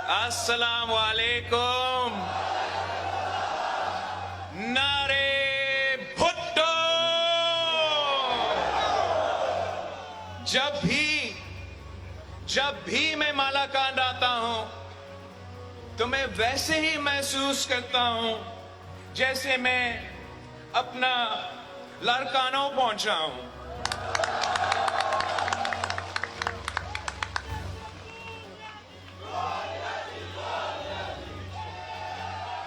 السلام علیکم. نعرے بھٹو. جب بھی میں مالاکان آتا ہوں تو میں ویسے ہی محسوس کرتا ہوں جیسے میں اپنا لارکانوں پہنچا ہوں.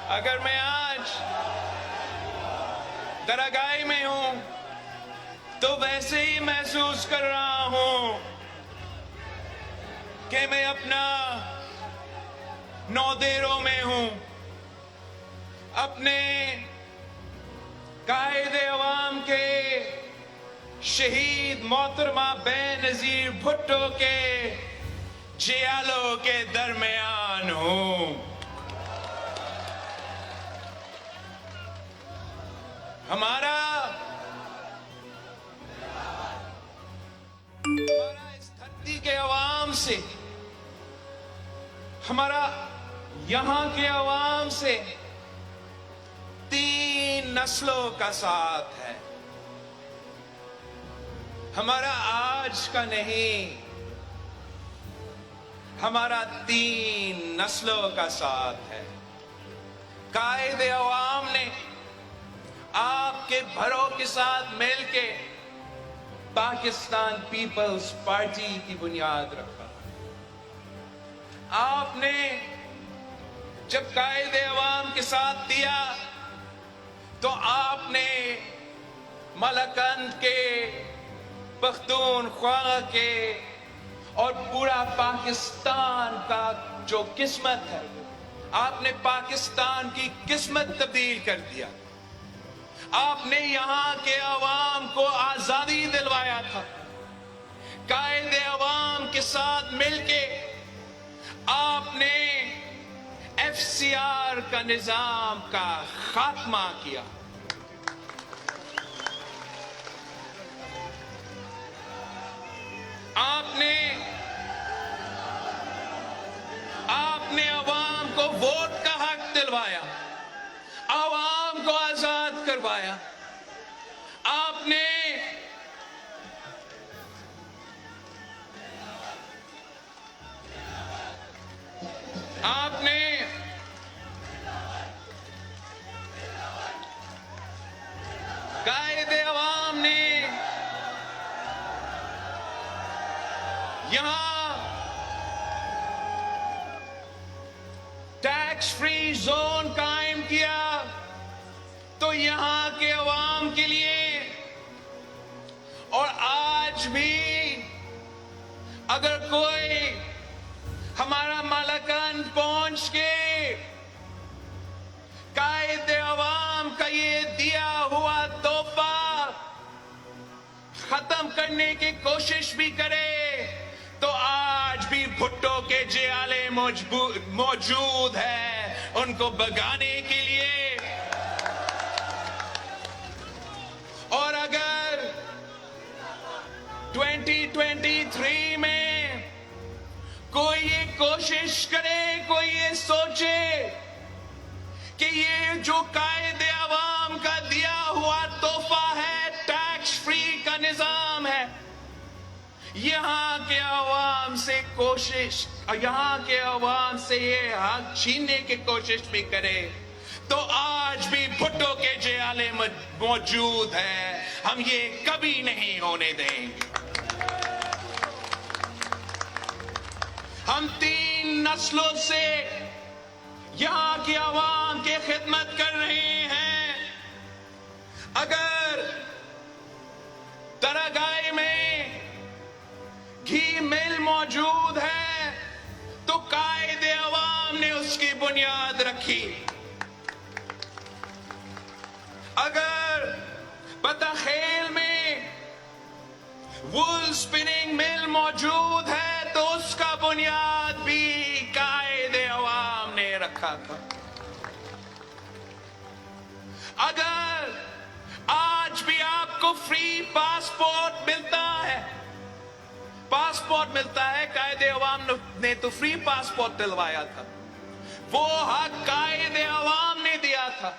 اگر میں آج درگاہ میں ہوں تو ویسے ہی محسوس کر رہا ہوں کہ میں اپنا نودیروں میں ہوں. اپنے قائد عوام کے شہید محترمہ بے نظیر بھٹو کے جیالوں کے درمیان ہوں. ہمارا اس دھرتی کے عوام سے، ہمارا یہاں کے عوام سے 3 نسلوں کا ساتھ ہے. ہمارا آج کا نہیں، ہمارا 3 نسلوں کا ساتھ ہے. قائد عوام نے آپ کے بھروں کے ساتھ مل کے پاکستان پیپلز پارٹی کی بنیاد رکھا. آپ نے جب قائد عوام کے ساتھ دیا تو آپ نے مالاکند کے، پختونخوا کے اور پورا پاکستان کا جو قسمت ہے، آپ نے پاکستان کی قسمت تبدیل کر دیا. آپ نے یہاں کے عوام کو آزادی دلوایا تھا. قائد عوام کے ساتھ مل کے آپ نے FCR کا نظام کا خاتمہ کیا. آپ نے عوام کو ووٹ کا حق دلوایا، عوام کو آزاد کروایا. آپ نے قائد عوام نے یہاں ٹیکس فری زون قائم کیا تو یہاں کے عوام کے لیے، اور آج بھی اگر کوئی ہمارا مالاکند پہنچ کے قائد عوام کا یہ دیا ہوا تحفہ ختم کرنے کی کوشش بھی کرے تو آج بھی بھٹو کے جیالے موجود ہے ان کو بھگانے کے لیے. اور اگر 2023 میں کوئی یہ کوشش کرے، کوئی یہ سوچے کہ یہ جو قائد عوام کا دیا ہوا تحفہ ہے، ٹیکس فری کا نظام ہے، یہاں کے عوام سے یہ حق چھیننے کی کوشش بھی کرے تو آج بھی بھٹو کے جیالے موجود ہے. ہم یہ کبھی نہیں ہونے دیں گے. ہم 3 نسلوں سے یہاں کی عوام کی خدمت کر رہے ہیں. اگر درگاہ میں گھی مل موجود ہے تو قائد عوام نے اس کی بنیاد رکھی. اگر بطخیل میں وول سپننگ مل موجود ہے تو اس کا بنیاد بھی قائد عوام نے رکھا تھا. اگر آج بھی آپ کو فری پاسپورٹ ملتا ہے پاسپورٹ ملتا ہے. قائد عوام نے تو فری پاسپورٹ دلوایا تھا. وہ حق قائد عوام نے دیا تھا.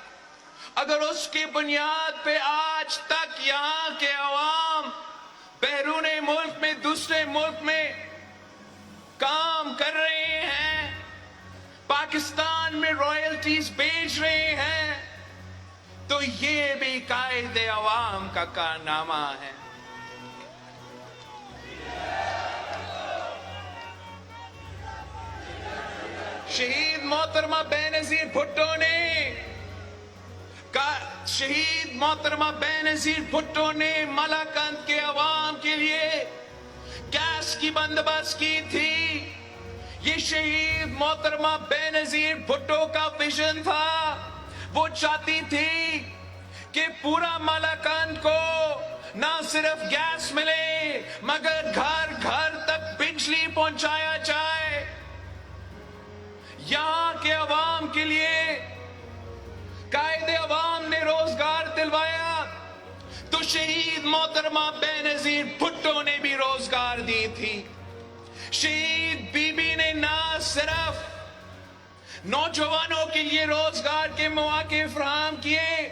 اگر اس کی بنیاد پہ آج تک یہاں کے عوام بیرون ملک میں دوسرے ملک میں کام کر رہے ہیں, پاکستان میں رائلٹیز بیچ رہے ہیں, تو یہ بھی قائد عوام کا کارنامہ ہے. شہید محترمہ بینظیر بھٹو نے ملاکنڈ کے عوام کے لیے گیس کی بندوبست کی تھی. یہ شہید محترمہ بینظیر بھٹو کا ویژن تھا. وہ چاہتی تھی کہ پورا ملاکنڈ کو نہ صرف گیس ملے مگر گھر گھر تک بجلی پہنچایا جائے. یہاں کے عوام کے لیے قائد عوام نے روزگار دلوایا تو شہید محترمہ بینظیر بھٹو نے بھی روزگار دی تھی. شہید بی بی نے نہ صرف نوجوانوں کے لیے روزگار کے مواقع فراہم کیے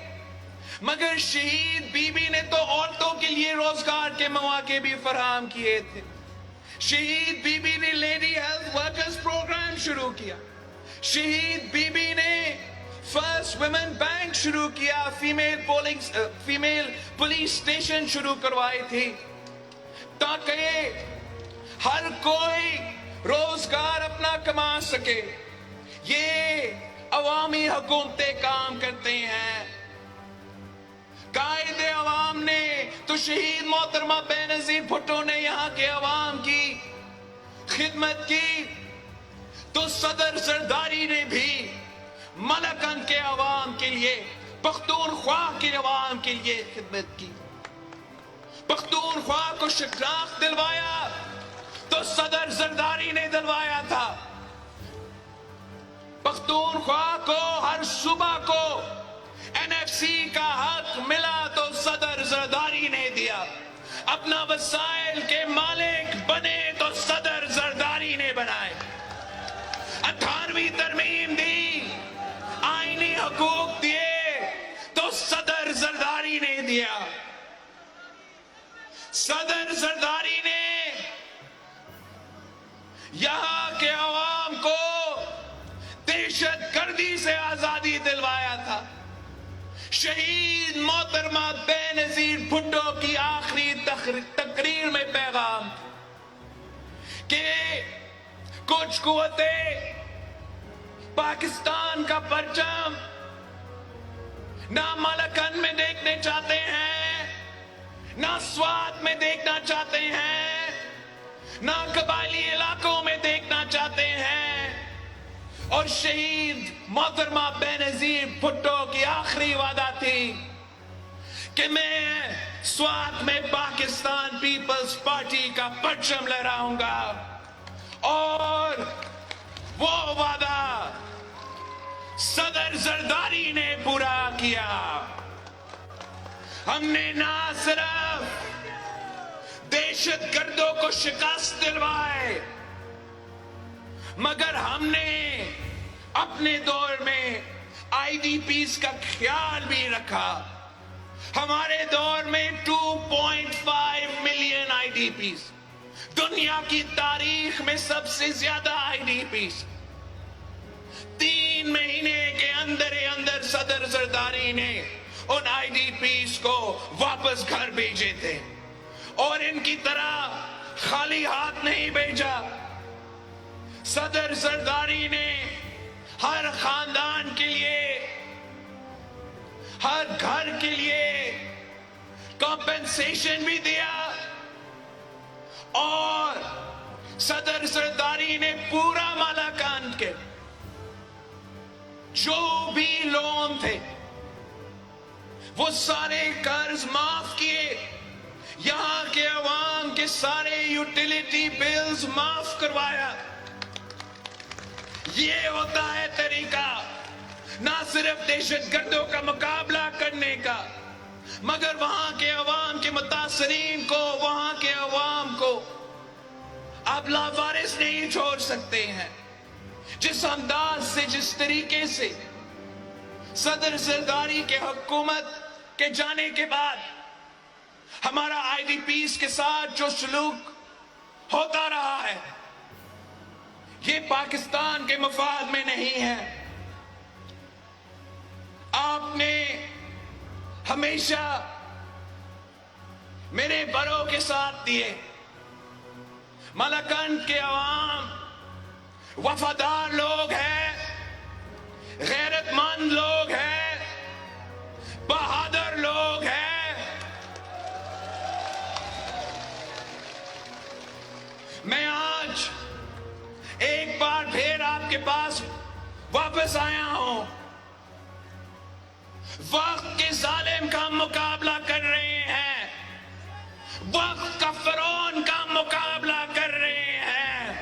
مگر شہید بی بی نے تو عورتوں کے لیے روزگار کے مواقع بھی فراہم کیے تھے. شہید بی بی نے لیڈی ہیلتھ ورکرز پروگرام شروع کیا. شہید بی بی نے فرسٹ ویمن بینک شروع کیا. فیمیل پولیس اسٹیشن شروع کروائی تھی تاکہ ہر کوئی روزگار اپنا کما سکے. یہ عوامی حکومتیں کام کرتے ہیں. قائد عوام نے تو شہید محترمہ بینظیر بھٹو نے یہاں کے عوام کی خدمت کی تو صدر زرداری نے بھی ملاکنڈ کے عوام کے لیے, پختونخوا کے عوام کے لیے خدمت کی. پختونخوا کو شناخت دلوایا تو صدر زرداری نے دلوایا تھا. پختونخوا کو ہر صوبہ کو NFC کا حق ملا تو صدر زرداری نے دیا. اپنا وسائل کے مالک بنے تو صدر زرداری نے بنائے. 18ویں ترمیم دی, آئینی حقوق دیے تو صدر زرداری نے دیا. صدر زرداری نے یہاں کے عوام کو دہشت گردی سے آزادی دلوایا تھا. شہید محترمہ بینظیر بھٹو کی آخری تقریر میں پیغام کہ کچھ قوتیں پاکستان کا پرچم نہ ملاکنڈ میں دیکھنے چاہتے ہیں, نہ سوات میں دیکھنا چاہتے ہیں, نہ قبائلی علاقوں میں دیکھنا چاہتے ہیں. اور شہید محترمہ بینظیر بھٹو کی آخری وعدہ تھی کہ میں سوات میں پاکستان پیپلز پارٹی کا پرچم لہراؤں گا. اور وہ وعدہ صدر زرداری نے پورا کیا. ہم نے نہ صرف دہشت گردوں کو شکست دلوائے مگر ہم نے اپنے دور میں IDPs کا خیال بھی رکھا. ہمارے دور میں 2.5 ملین IDPs, دنیا کی تاریخ میں سب سے زیادہ IDPs. 3 مہینے کے اندر صدر زرداری نے ان IDPs کو واپس گھر بھیجے تھے اور ان کی طرح خالی ہاتھ نہیں بھیجا. صدر زرداری نے ہر خاندان کے لیے, ہر گھر کے لیے کمپنسیشن بھی دیا اور صدر زرداری نے پورا ملاکنڈ کے جو بھی لون تھے وہ سارے قرض معاف کیے. یہاں کے عوام کے سارے یوٹیلیٹی بلز معاف کروایا. یہ ہوتا ہے طریقہ نہ صرف دہشت گردوں کا مقابلہ کرنے کا مگر وہاں کے عوام کے متاثرین کو, وہاں کے عوام کو آپ لاوارث نہیں چھوڑ سکتے ہیں. جس انداز سے، جس طریقے سے صدر زرداری کے حکومت کے جانے کے بعد ہمارا آئی ڈی پیز کے ساتھ جو سلوک ہوتا رہا ہے، یہ پاکستان کے مفاد میں نہیں ہے. آپ نے ہمیشہ میرے بڑوں کے ساتھ دیے. ملاکنڈ کے عوام وفادار لوگ ہیں، غیرت مند لوگ ہیں، بہادر لوگ ہیں. میں آج ایک بار پھر آپ کے پاس واپس آیا ہوں. وقت کے ظالم کا مقابلہ کر رہے ہیں، وقت کا فرعون کا مقابلہ کر رہے ہیں،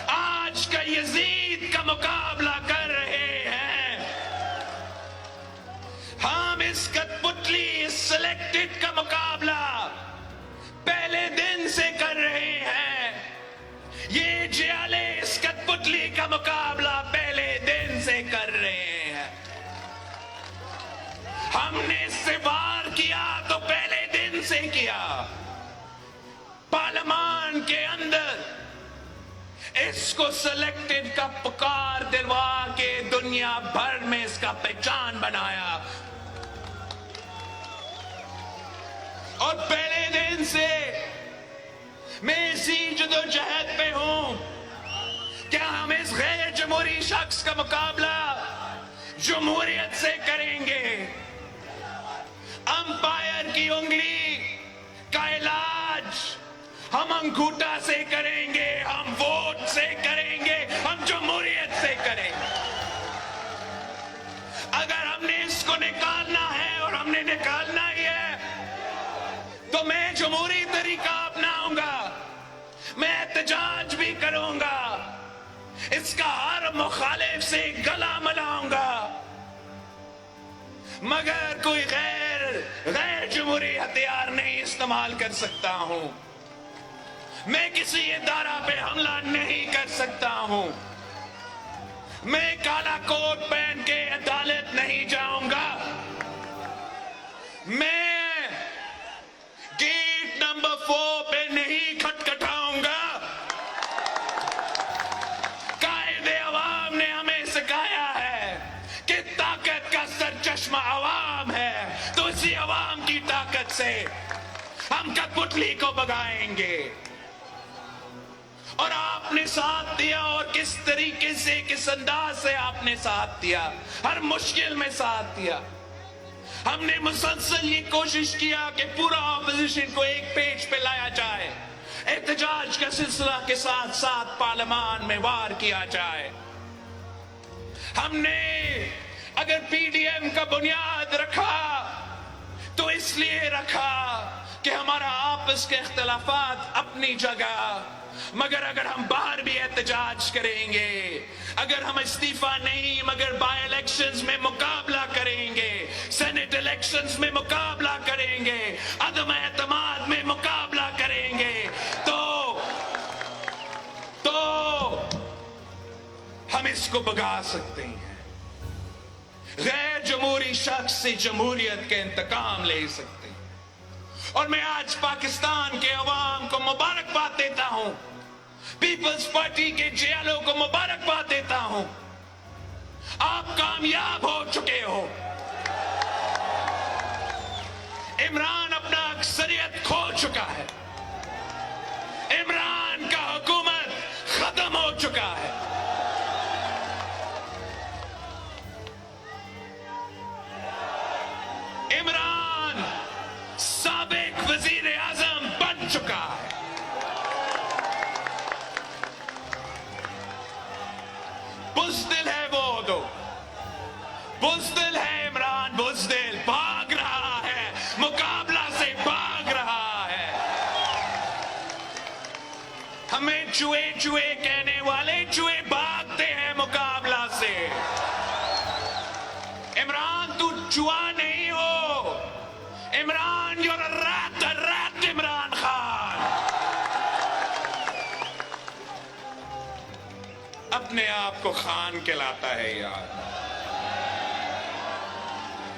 آج کا یزید کا مقابلہ کر رہے ہیں. ہم اس کٹپتلی، اس سلیکٹڈ کا مقابلہ پہلے دن سے کر رہے ہیں. یہ جیالے اس کٹپتلی کا مقابلہ پہلے دن سے کر رہے ہیں. ہم نے اس سے وار کیا تو پہلے دن سے کیا. پارلیمان کے اندر اس کو سلیکٹڈ کا پکار دلوا کے دنیا بھر میں اس کا پہچان بنایا. اور پہلے دن سے میں اسی جدوجہد پہ ہوں. کیا ہم اس غیر جمہوری شخص کا مقابلہ جمہوریت سے کریں گے؟ امپائر کی انگلی کا علاج ہم انگوٹھا سے کریں گے، ہم ووٹ سے کریں گے، ہم جمہوریت سے کریں گے. اگر ہم نے اس کو نکالنا ہے، اور ہم نے نکالنا ہی ہے، تو میں جمہوری طریقہ اپناؤں گا، میں احتجاج بھی کروں گا، اس کا ہر مخالف سے گلا ملاؤں گا. مگر کوئی غیر جمہوری ہتھیار نہیں استعمال کر سکتا ہوں. میں کسی ادارہ پہ حملہ نہیں کر سکتا ہوں. میں کالا کوٹ پہن کے عدالت نہیں جاؤں گا. میں گیٹ نمبر 4 پہ نہیں کھٹکھٹاؤں گا. قائد عوام نے ہمیں سکھایا ہے کہ طاقت کا سرچشمہ عوام ہے، تو اسی عوام کی طاقت سے ہم کٹپتلی کو بگائیں گے. اور آپ نے ساتھ دیا، اور کس طریقے سے، کس انداز سے آپ نے ساتھ دیا، ہر مشکل میں ساتھ دیا. ہم نے مسلسل یہ کوشش کیا کہ پورا اپوزیشن کو ایک پیج پہ لایا جائے، احتجاج کا سلسلہ کے ساتھ ساتھ پارلیمان میں وار کیا جائے. ہم نے اگر پی ڈی ایم کا بنیاد رکھا تو اس لیے رکھا کہ ہمارا آپس کے اختلافات اپنی جگہ، مگر اگر ہم باہر بھی احتجاج کریں گے، اگر ہم استعفیٰ نہیں مگر بائی الیکشنز میں مقابلہ کریں گے، سینٹ الیکشنز میں مقابلہ کریں گے، عدم اعتماد میں مقابلہ کریں گے، تو ہم اس کو بگا سکتے ہیں. غیر جمہوری شخص سے جمہوریت کے انتقام لے سکتے ہیں. اور میں آج پاکستان کے عوام کو مبارکباد دیتا ہوں، پیپلز پارٹی کے جیالوں کو مبارکباد دیتا ہوں. آپ کامیاب ہو چکے ہو. عمران اپنا اکثریت کھو چکا ہے. عمران کا حکومت ختم ہو چکا ہے. عمران سابق وزیر اعظم بن چکا ہے. بزدل ہے وہ دو، بزدل ہے عمران، بزدل بھاگ رہا ہے، مقابلہ سے بھاگ رہا ہے. ہمیں چوہے چوہے کہنے والے چوہے بھاگتے ہیں مقابلہ سے. عمران تو چوہا نہیں ہو. Imran you're a rat Imran Khan. اپنے آپ کو خان کہلاتا ہے یار؟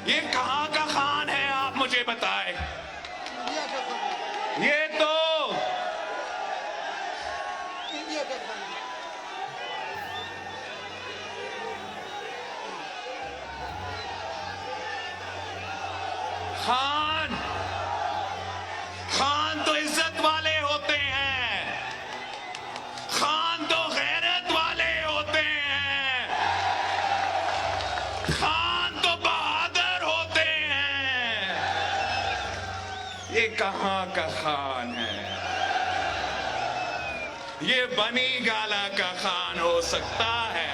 یہ کہاں کا خان ہے آپ مجھے بتائیں؟ یہ تو خان تو عزت والے ہوتے ہیں، خان تو غیرت والے ہوتے ہیں، خان تو بہادر ہوتے ہیں۔ یہ کہاں کا خان ہے؟ یہ بنی گالا کا خان ہو سکتا ہے،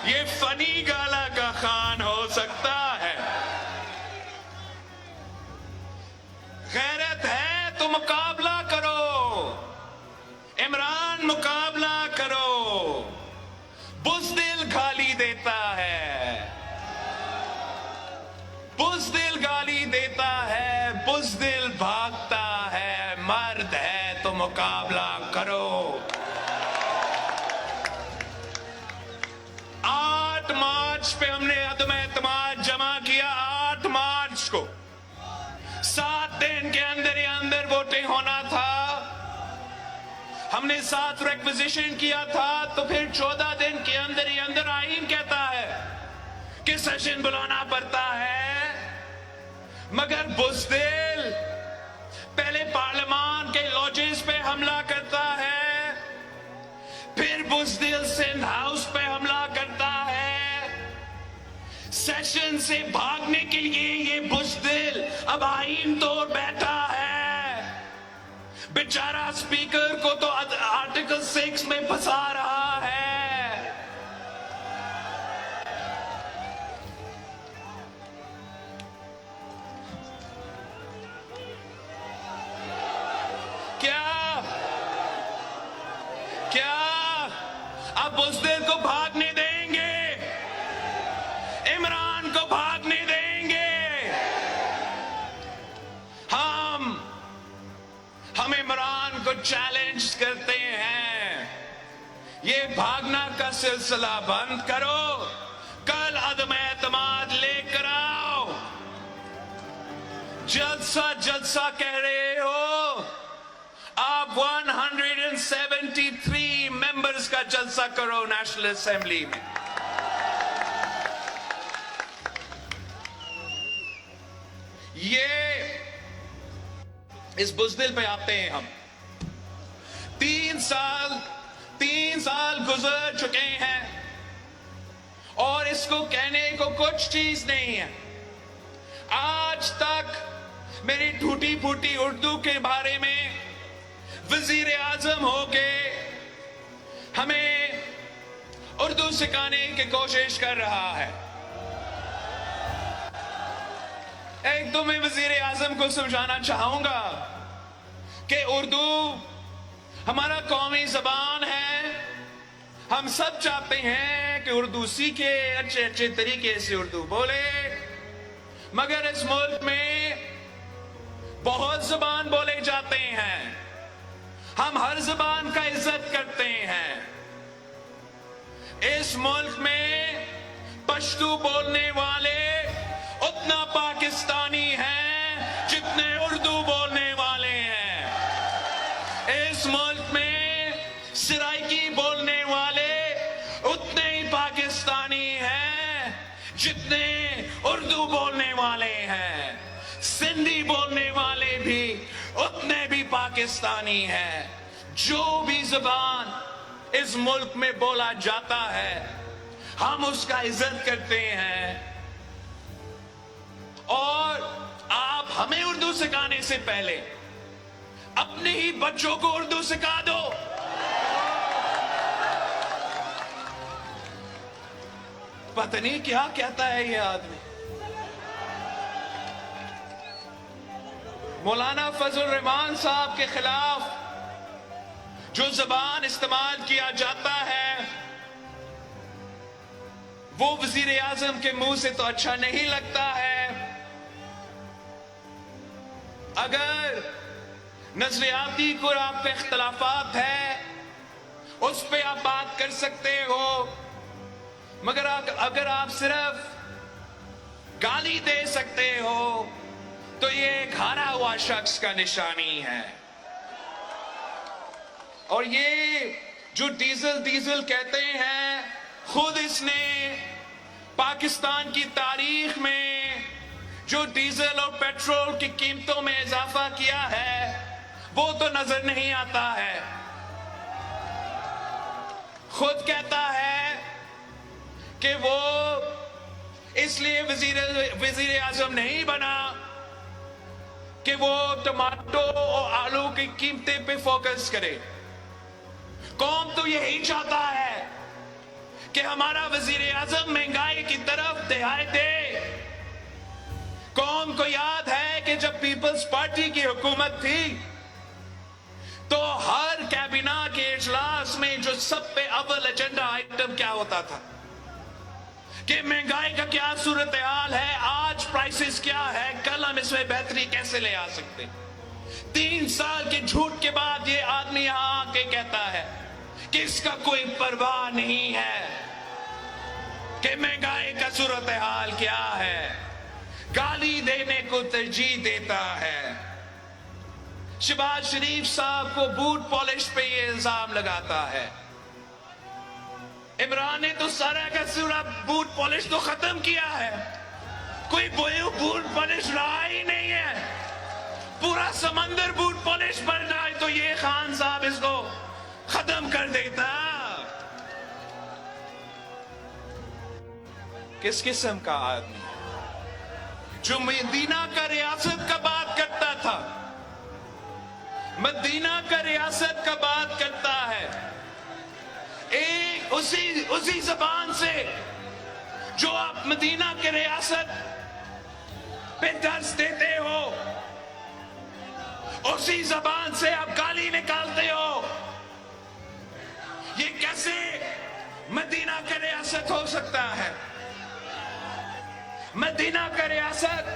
یہ فنی گالا کا خان ہو سکتا ہے۔ غیرت ہے تو مقابلہ کرو، عمران مقابلہ کرو۔ بزدل گالی دیتا ہے، بزدل گالی دیتا ہے، بزدل بھاگتا ہے، مرد ہے تو مقابلہ کرو۔ 8 مارچ پہ ہم نے عدم اعتماد جمع کیا، 8 مارچ کو 7 دن کے اندر ہی اندر ووٹنگ ہونا تھا۔ ہم نے 7 ریکویزیشن کیا تھا، تو پھر 14 دن کے اندر ہی اندر آئین کہتا ہے کہ سیشن بلانا پڑتا ہے۔ مگر بزدل پہلے پارلیمان کے لاجز پہ حملہ کرتا ہے، پھر بزدل سندھ ہاؤس پہ حملہ کرتا ہے۔ سیشن سے بھاگنے کے لیے یہ بزدل اب آئین توڑ بیٹھا ہے۔ بیچارہ سپیکر کو تو آرٹیکل 6 میں پھنسا رہا ہے۔ کیا اب بزدل کو بھاگنے دیں گے؟ عمران کو بھاگنے دیں گے؟ ہم عمران کو چیلنج کرتے ہیں، یہ بھاگنا کا سلسلہ بند کرو، کل عدم اعتماد لے کر آؤ۔ جلسہ کہہ رہے ہو آپ، 173 ممبرز کا جلسہ کرو نیشنل اسمبلی میں۔ یہ اس بزدل پہ آتے ہیں ہم۔ 3 سال گزر چکے ہیں اور اس کو کہنے کو کچھ چیز نہیں ہے۔ آج تک میری ٹوٹی پھوٹی اردو کے بارے میں وزیر اعظم ہو کے ہمیں اردو سکھانے کی کوشش کر رہا ہے۔ ایک تو میں وزیر اعظم کو سمجھانا چاہوں گا کہ اردو ہمارا قومی زبان ہے، ہم سب چاہتے ہیں کہ اردو سیکھے، اچھے طریقے سے اردو بولے، مگر اس ملک میں بہت زبان بولے جاتے ہیں، ہم ہر زبان کا عزت کرتے ہیں۔ اس ملک میں پشتو بولنے والے اتنا پاکستانی ہیں جتنے اردو بولنے والے ہیں۔ اس ملک میں سرائکی بولنے والے اتنے ہی پاکستانی ہیں جتنے اردو بولنے والے ہیں۔ سندھی بولنے والے بھی اتنے بھی پاکستانی ہیں۔ جو بھی زبان اس ملک میں بولا جاتا ہے ہم اس کا عزت کرتے ہیں، اور آپ ہمیں اردو سکھانے سے پہلے اپنے ہی بچوں کو اردو سکھا دو۔ پتہ نہیں کیا کہتا ہے یہ آدمی۔ مولانا فضل الرحمان صاحب کے خلاف جو زبان استعمال کیا جاتا ہے وہ وزیر اعظم کے منہ سے تو اچھا نہیں لگتا ہے۔ اگر نظریاتی کوئی آپ کے اختلافات ہیں اس پہ آپ بات کر سکتے ہو، مگر اگر آپ صرف گالی دے سکتے ہو تو یہ ایک ہارا ہوا شخص کا نشانی ہے۔ اور یہ جو ڈیزل کہتے ہیں، خود اس نے پاکستان کی تاریخ میں جو ڈیزل اور پیٹرول کی قیمتوں میں اضافہ کیا ہے وہ تو نظر نہیں آتا ہے۔ خود کہتا ہے کہ وہ اس لیے وزیر اعظم نہیں بنا کہ وہ ٹماٹو اور آلو کی قیمتیں پہ فوکس کرے۔ قوم تو یہی چاہتا ہے کہ ہمارا وزیر اعظم مہنگائی کی طرف دہائے دے۔ قوم کو یاد ہے کہ جب پیپلز پارٹی کی حکومت تھی تو ہر کابینہ کے اجلاس میں جو سب پہ اول ایجنڈا آئٹم کیا ہوتا تھا کہ مہنگائی کا کیا صورتحال ہے، آج پرائسز کیا ہے، کل ہم اس میں بہتری کیسے لے آ سکتے۔ 3 سال کے جھوٹ کے بعد یہ آدمی یہاں آ کے کہتا ہے کہ اس کا کوئی پرواہ نہیں ہے کہ مہنگائی کا صورتحال کیا ہے، گالی دینے کو ترجیح دیتا ہے۔ شہباز شریف صاحب کو بوٹ پالش پہ یہ الزام لگاتا ہے۔ عمران نے تو سارا کا سورا بوٹ پالش تو ختم کیا ہے، کوئی بوٹ پالش رہا ہی نہیں ہے، پورا سمندر بوٹ پالش بن جائے تو یہ خان صاحب اس کو ختم کر دیتا۔ کس قسم کا آدمی جو مدینہ کا ریاست کا بات کرتا تھا، مدینہ کا ریاست کا بات کرتا ہے، ایک اسی زبان سے جو آپ مدینہ کے ریاست پہ درس دیتے ہو، اسی زبان سے آپ گالی نکالتے ہو۔ یہ کیسے مدینہ کا ریاست ہو سکتا ہے؟ مدینہ کا ریاست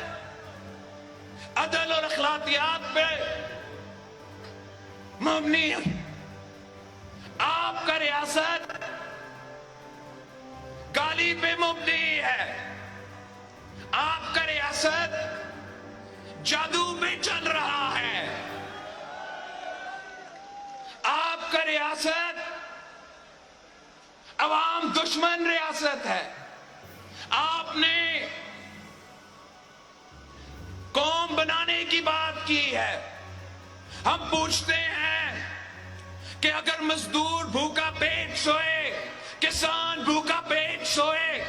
عدل اور اخلاقیات پہ مبنی ہے، آپ کا ریاست گالی پہ مبنی ہے، آپ کا ریاست جادو پہ چل رہا ہے، آپ کا ریاست عوام دشمن ریاست ہے۔ آپ نے قوم بنانے کی بات کی ہے۔ ہم پوچھتے ہیں کہ اگر مزدور بھوکا پیٹ سوئے، کسان بھوکا پیٹ سوئے،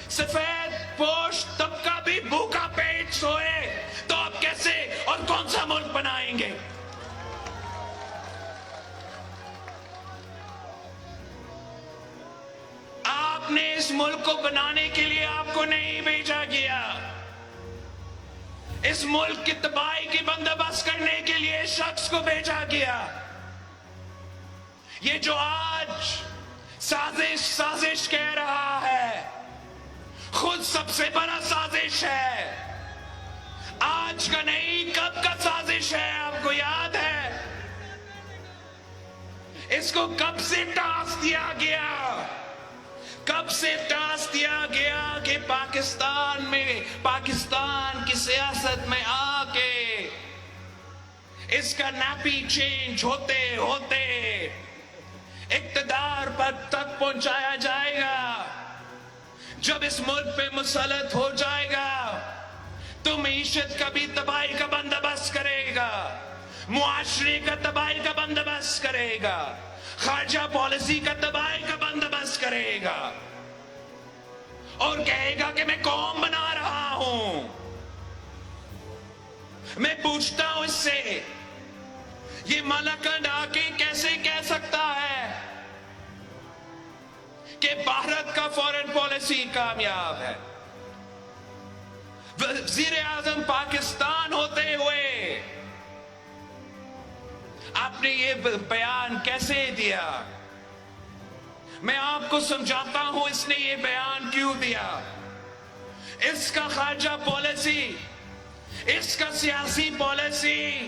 سفید پوش طبقہ بھی بھوکا پیٹ سوئے تو آپ کیسے اور کون سا ملک بنائیں گے؟ آپ نے اس ملک کو بنانے کے لیے آپ کو نہیں بھیجا گیا، اس ملک کی تباہی کی بندوبست کرنے کے لیے اس شخص کو بھیجا گیا۔ یہ جو آج سازش کہہ رہا ہے، خود سب سے بڑا سازش ہے، آج کا نہیں کب کا سازش ہے، آپ کو یاد ہے؟ اس کو کب سے ٹاسک دیا گیا، کب سے ٹاسک دیا گیا کہ پاکستان کی سیاست میں آ کے اس کا نیپی چینج ہوتے ہوتے اقتدار پر تک پہنچایا جائے گا۔ جب اس ملک پہ مسلط ہو جائے گا تو معیشت کا بھی تباہی کا بندوبست کرے گا، معاشرے کا تباہی کا بندوبست کرے گا، خارجہ پالیسی کا تباہی کا بندوبست کرے گا، اور کہے گا کہ میں قوم بنا رہا ہوں۔ میں پوچھتا ہوں اس سے، یہ ملکن آ کے کیسے کہہ سکتا ہے کہ بھارت کا فورن پالیسی کامیاب ہے؟ وزیر اعظم پاکستان ہوتے ہوئے آپ نے یہ بیان کیسے دیا؟ میں آپ کو سمجھاتا ہوں اس نے یہ بیان کیوں دیا۔ اس کا خارجہ پالیسی، اس کا سیاسی policy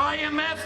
IMF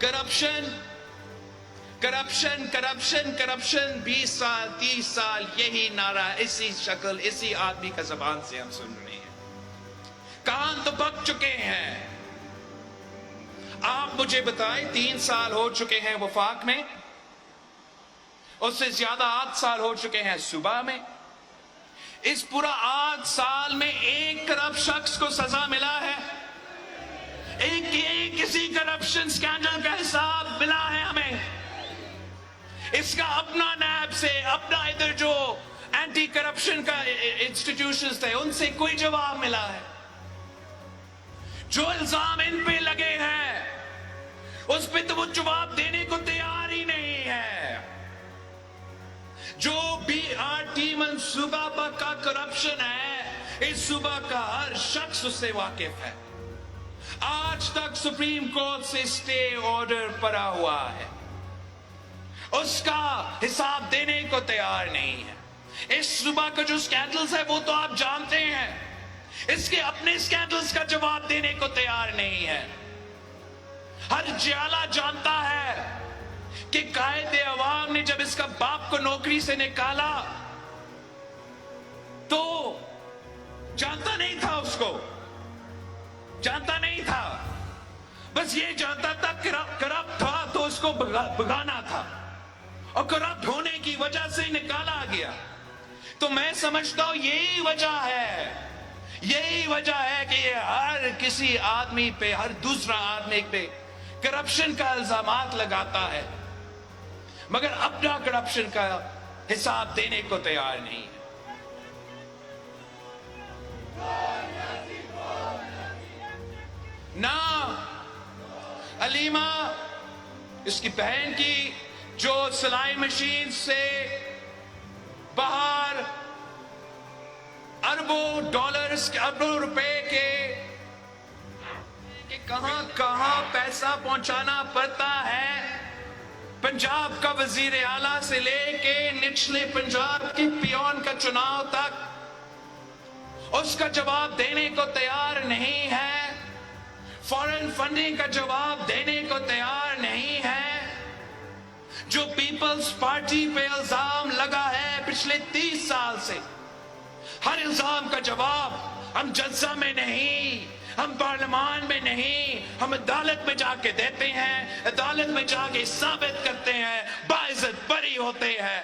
corruption corruption corruption corruption 20 سال 30 سال یہی نعرہ اسی شکل اسی آدمی کا زبان سے ہم سن رہے ہیں. کان تو پک چکے ہیں. آپ مجھے بتائیں 3 سال ہو چکے ہیں وفاق میں, اس سے زیادہ 8 سال ہو چکے ہیں صوبہ میں. اس پورا 8 سال میں ایک کرپٹ شخص کو سزا ملا ہے؟ ایک کسی کرپشن سکینڈل کا حساب ملا ہے ہمیں؟ اس کا اپنا نیب سے, اپنا ادھر جو اینٹی کرپشن کا انسٹیٹیوشنز تھے ان سے کوئی جواب ملا ہے؟ جو الزام ان پہ لگے ہیں اس پہ تو وہ جواب دینے کو تیار ہی نہیں ہے. جو BRT منصوبہ کا کرپشن ہے اس صوبہ کا ہر شخص اس سے واقف ہے. آج تک سپریم کورٹ سے اسٹے آرڈر پڑا ہوا ہے, اس کا حساب دینے کو تیار نہیں ہے. اس صوبہ کا جو سکینڈلز ہے وہ تو آپ جانتے ہیں, اس کے اپنے سکینڈلز کا جواب دینے کو تیار نہیں ہے. ہر جیالہ جانتا ہے کہ قائد عوام نے جب اس کا باپ کو نوکری سے نکالا تو جانتا نہیں تھا, اس کو جانتا نہیں تھا, بس یہ جانتا تھا کرپٹ تھا تو اس کو بھگانا تھا, اور کرپٹ ہونے کی وجہ سے نکالا گیا. تو میں سمجھتا ہوں یہی وجہ ہے کہ یہ ہر کسی آدمی پہ, ہر دوسرا آدمی پہ کرپشن کا الزامات لگاتا ہے, مگر اپنا کرپشن کا حساب دینے کو تیار نہیں ہے. نہ علیمہ اس کی بہن کی جو سلائی مشین سے باہر اربوں ڈالرز اربوں روپے کے کہاں کہاں پیسہ پہنچانا پڑتا ہے. پنجاب کا وزیر اعلیٰ سے لے کے نچلے پنجاب کے پیون کا چناؤ تک اس کا جواب دینے کو تیار نہیں ہے. فورن فنڈنگ کا جواب دینے کو تیار نہیں ہے. جو پیپلز پارٹی پہ الزام لگا ہے پچھلے 30 سال سے, ہر الزام کا جواب ہم جلسہ میں نہیں, ہم پارلیمان میں نہیں, ہم عدالت میں جا کے دیتے ہیں, عدالت میں جا کے ثابت کرتے ہیں, باعزت بری ہوتے ہیں.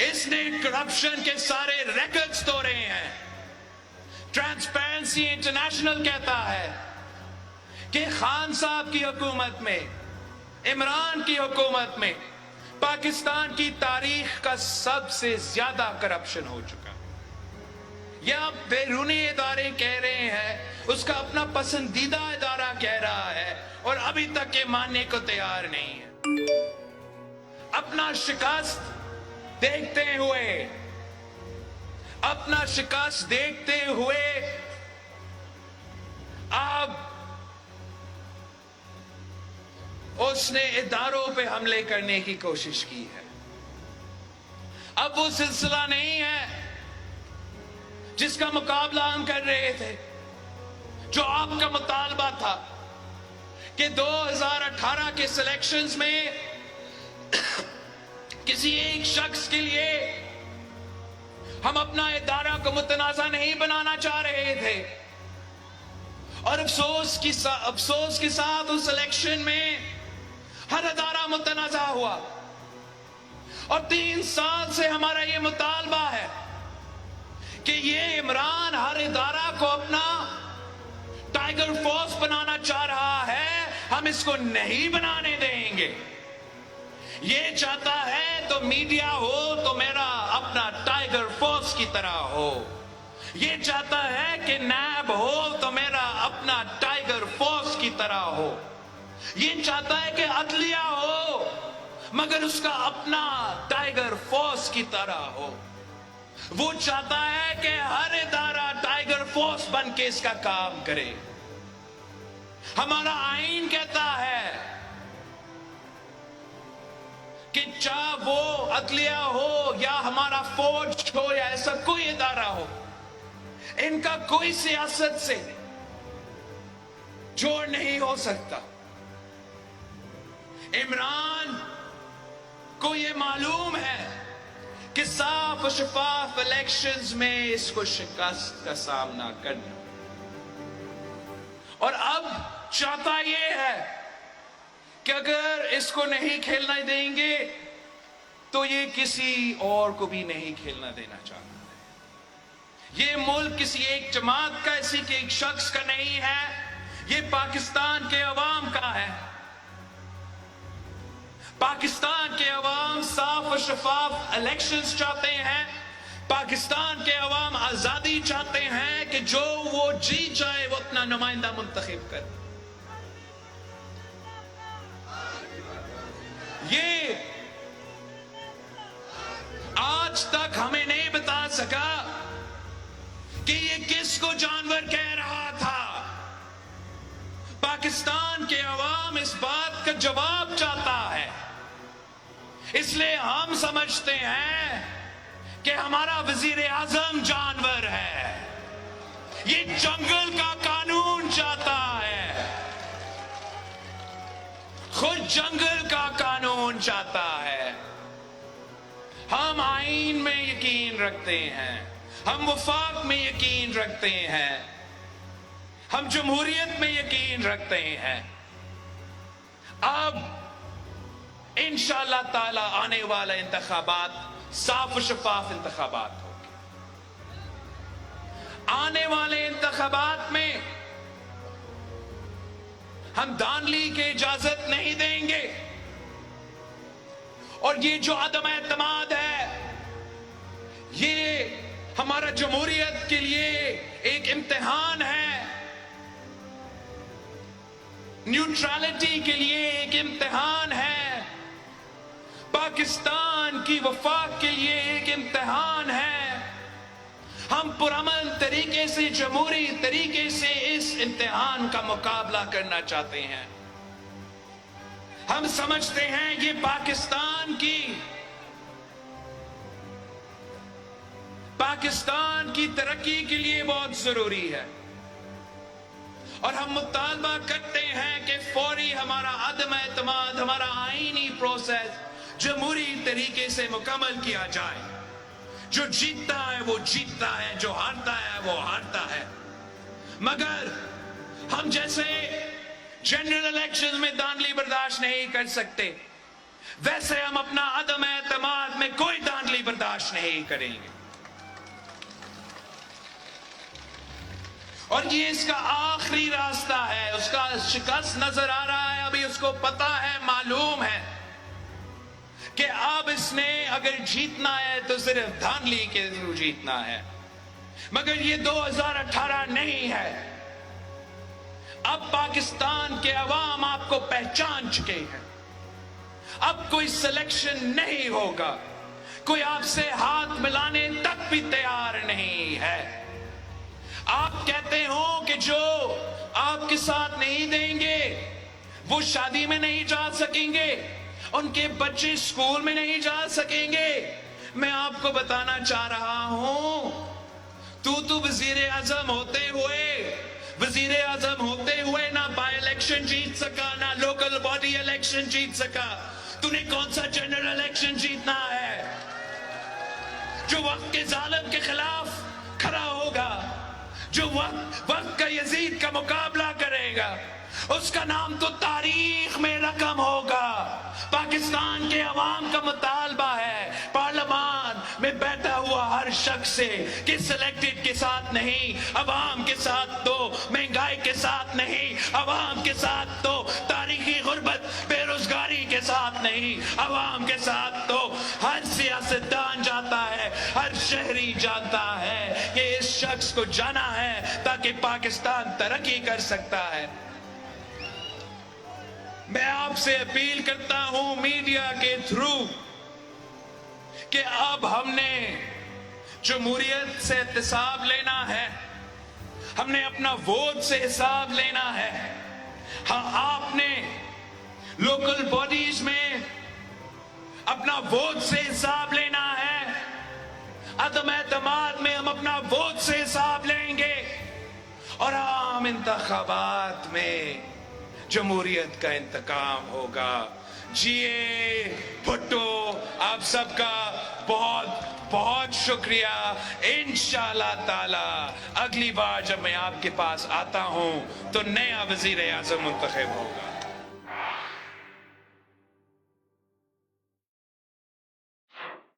اس نے کرپشن کے سارے ریکارڈز توڑے ہیں. ٹرانسپیرنسی انٹرنیشنل کہتا ہے کہ خان صاحب کی حکومت میں, عمران کی حکومت میں پاکستان کی تاریخ کا سب سے زیادہ کرپشن ہو چکا. یہ اب بیرونی ادارے کہہ رہے ہیں, اس کا اپنا پسندیدہ ادارہ کہہ رہا ہے, اور ابھی تک یہ ماننے کو تیار نہیں ہے. اپنا شکست دیکھتے ہوئے, اپنا شکست دیکھتے ہوئے اب اس نے اداروں پہ حملے کرنے کی کوشش کی ہے. اب وہ سلسلہ نہیں ہے جس کا مقابلہ ہم کر رہے تھے. جو آپ کا مطالبہ تھا کہ 2018 کے سلیکشنز میں کسی ایک شخص کے لیے ہم اپنا ادارہ کو متنازع نہیں بنانا چاہ رہے تھے, اور افسوس کے ساتھ اس الیکشن میں ہر ادارہ متنازع ہوا. اور 3 سال سے ہمارا یہ مطالبہ ہے کہ یہ عمران ہر ادارہ کو اپنا ٹائیگر فورس بنانا چاہ رہا ہے, ہم اس کو نہیں بنانے دیں گے. یہ چاہتا ہے تو میڈیا ہو تو میرا اپنا ٹائیگر فورس کی طرح ہو, یہ چاہتا ہے کہ نیب ہو تو میرا اپنا ٹائیگر فورس کی طرح ہو, یہ چاہتا ہے کہ عدلیہ ہو مگر اس کا اپنا ٹائیگر فورس کی طرح ہو. وہ چاہتا ہے کہ ہر ادارہ ٹائیگر فورس بن کے اس کا کام کرے. ہمارا آئین کہتا ہے کہ چاہے وہ عدلیہ ہو یا ہمارا فوج ہو یا ایسا کوئی ادارہ ہو, ان کا کوئی سیاست سے جوڑ نہیں ہو سکتا. عمران کو یہ معلوم ہے کہ صاف و شفاف الیکشنز میں اس کو شکست کا سامنا کرنا، اور اب چاہتا یہ ہے کہ اگر اس کو نہیں کھیلنا دیں گے تو یہ کسی اور کو بھی نہیں کھیلنا دینا چاہتا ہے. یہ ملک کسی ایک جماعت کا، کسی کے ایک شخص کا نہیں ہے، یہ پاکستان کے عوام کا ہے. پاکستان کے عوام صاف و شفاف الیکشنز چاہتے ہیں. پاکستان کے عوام آزادی چاہتے ہیں کہ جو وہ جی چاہے وہ اپنا نمائندہ منتخب کرے. یہ آج تک ہمیں نہیں بتا سکا کہ یہ کس کو جانور کہہ رہا تھا. پاکستان کے عوام اس بات کا جواب چاہتا ہے، اس لیے ہم سمجھتے ہیں کہ ہمارا وزیر اعظم جانور ہے. یہ جنگل کا قانون چاہتا ہے، خود جنگل کا قانون چاہتا ہے. ہم آئین میں یقین رکھتے ہیں، ہم وفاق میں یقین رکھتے ہیں، ہم جمہوریت میں یقین رکھتے ہیں. اب انشاءاللہ تعالی آنے والا انتخابات صاف و شفاف انتخابات ہوں گے. آنے والے انتخابات میں ہم دھاندلی کی اجازت نہیں دیں گے، اور یہ جو عدم اعتماد ہے یہ ہمارا جمہوریت کے لیے ایک امتحان ہے، نیوٹرالٹی کے لیے ایک امتحان ہے، پاکستان کی وفاق کے لیے ایک امتحان ہے. ہم پرامن طریقے سے، جمہوری طریقے سے اس امتحان کا مقابلہ کرنا چاہتے ہیں. ہم سمجھتے ہیں یہ پاکستان کی ترقی کے لیے بہت ضروری ہے، اور ہم مطالبہ کرتے ہیں کہ فوری ہمارا عدم اعتماد، ہمارا آئینی پروسیس جمہوری طریقے سے مکمل کیا جائے. جو جیتتا ہے وہ جیتتا ہے، جو ہارتا ہے وہ ہارتا ہے. مگر ہم جیسے جنرل الیکشن میں دھاندلی برداشت نہیں کر سکتے، ویسے ہم اپنا عدم اعتماد میں کوئی دھاندلی برداشت نہیں کریں گے. اور یہ اس کا آخری راستہ ہے، اس کا شکست نظر آ رہا ہے. ابھی اس کو پتا ہے، معلوم ہے کہ اب اس نے اگر جیتنا ہے تو صرف دھاندلی کے ذریعے جیتنا ہے. مگر یہ 2018 نہیں ہے. اب پاکستان کے عوام آپ کو پہچان چکے ہیں. اب کوئی سلیکشن نہیں ہوگا، کوئی آپ سے ہاتھ ملانے تک بھی تیار نہیں ہے. آپ کہتے ہو کہ جو آپ کے ساتھ نہیں دیں گے وہ شادی میں نہیں جا سکیں گے، ان کے بچے اسکول میں نہیں جا سکیں گے. میں آپ کو بتانا چاہ رہا ہوں، تو وزیر اعظم ہوتے ہوئے نہ بائی الیکشن جیت سکا، نہ لوکل باڈی الیکشن جیت سکا. تو نے کون سا جنرل الیکشن جیتنا ہے؟ جو وقت کے ظالم کے خلاف کھڑا ہوگا، جو وقت کا یزید کا مقابلہ کرے گا، اس کا نام تو تاریخ میں رقم ہوگا. پاکستان کے عوام کا مطالبہ ہے پارلیمان میں بیٹھا ہوا ہر شخص سے کہ سلیکٹڈ کے ساتھ نہیں، عوام کے ساتھ دو. مہنگائی کے ساتھ نہیں، عوام کے ساتھ دو. تاریخی غربت، بے روزگاری کے ساتھ نہیں، عوام کے ساتھ دو. ہر سیاستدان جاتا ہے، ہر شہری جانتا ہے کہ اس شخص کو جانا ہے تاکہ پاکستان ترقی کر سکتا ہے. میں آپ سے اپیل کرتا ہوں میڈیا کے تھرو کہ اب ہم نے جمہوریت سے احتساب لینا ہے، ہم نے اپنا ووٹ سے حساب لینا ہے. ہاں، آپ نے لوکل باڈیز میں اپنا ووٹ سے حساب لینا ہے. عدم اعتماد میں ہم اپنا ووٹ سے حساب لیں اور عام انتخابات میں جمہوریت کا انتقام ہوگا. جیے بھٹو، آپ سب کا بہت بہت شکریہ. انشاءاللہ تعالی اگلی بار جب میں آپ کے پاس آتا ہوں تو نیا وزیر اعظم منتخب ہوگا.